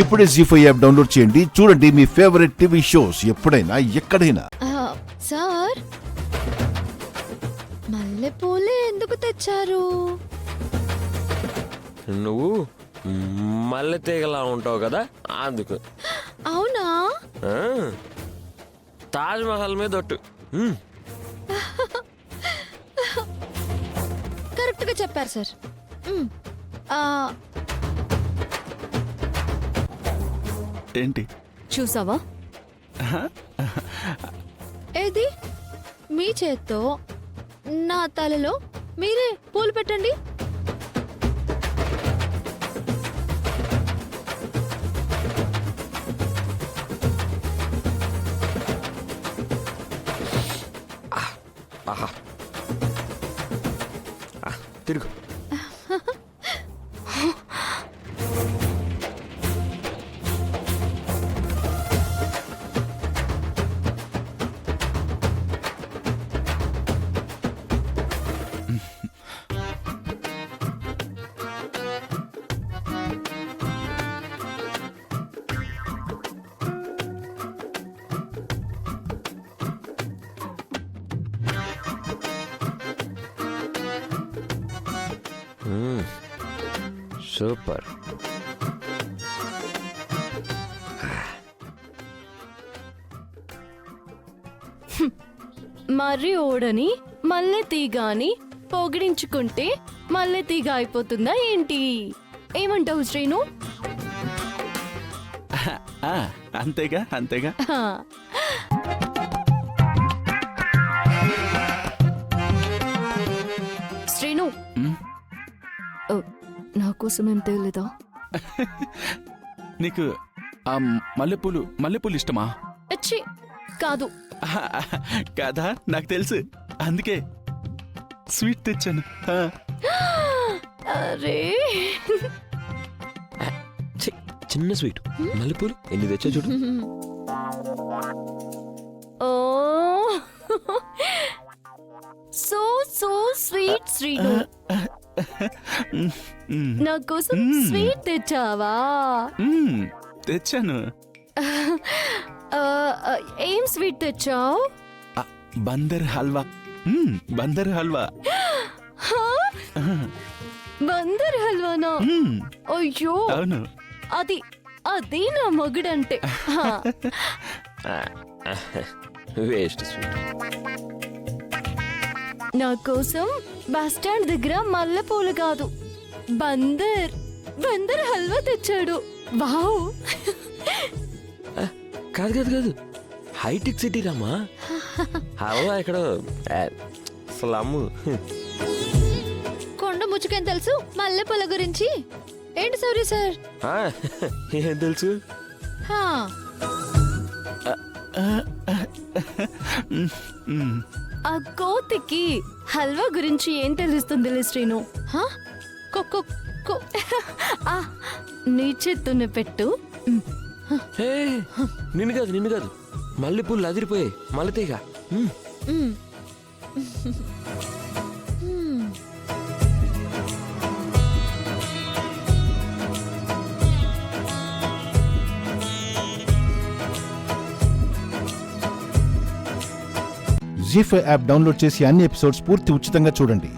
ఇప్పుడే జీ5 app download చేయండి. చూడండి మీ ఫేవరెట్ టీవీ షోస్ ఎప్పుడైనా ఎక్కడైనా. సార్, మల్లెపూలే ఎందుకు తెచ్చారు? నువ్వు మల్లె తీగలా ఉంటావు కదా అందుకు. అవునా? తాజ్ మహల్ మీద ఒట్టు. కరెక్ట్ గా చెప్పారు సార్. ఏంటి చూసావా? ఏది మీ చేత్తో నా తలలో మీరే పూలు పెట్టండి. తిరుగు. సూపర్. మర్రి ఓడని మల్లె తీగాని పొగిడించుకుంటే మల్లె తీగ అయిపోతుందా ఏంటి? ఏమంటావు శ్రీను? అంతేగా అంతేగా. శ్రీను, నా కోసం ఏం తేలేదా? నీకు ఆ మల్లెపూలు ఇష్టమా? అచ్చి కాదు. కాదా? నాకు తెలుసు, అందుకే స్వీట్ తెచ్చాను. అరే చిన్న స్వీట్ మల్లెపూలు ఎన్ని తెచ్చా చూడు. ఓ సో సో స్వీట్ శ్రీను. నా కోసం స్వీట్ తెచ్చావా? తెచ్చాను. ఏం స్వీట్ తెచ్చావు? బందర్ హల్వా. బందర్ హల్వా. బందర్ హల్వానా? అయ్యో, అవును. అది నా మగుడంటే. Waste sweet. నా కోసం బస్ స్టాండ్ దగ్గర మల్లెపూలు కాదు, బందర్ హల్వా తెచ్చాడు. వావ్. కాదు కాదు కాదు, హైటెక్ సిటీ రామా. హల్వా ఇక్కడ స్లమ్. కొండ ముచ్చుకేం తెలుసు మల్లెపూల గురించి? ఏంటి సౌర్య సార్? ఏం తెలుసు? ఆ కోతికి హల్వా గురించి ఏం తెలుస్తుంది శ్రీను? నీ చేతున్న పెట్టు. నిన్ను కాదు మల్లెపూలు అదిరిపోయాయి. మల్లెతీగ. జీ5 యాప్ డౌన్లోడ్ చేసి అన్ని ఎపిసోడ్స్ పూర్తి ఉచితంగా చూడండి.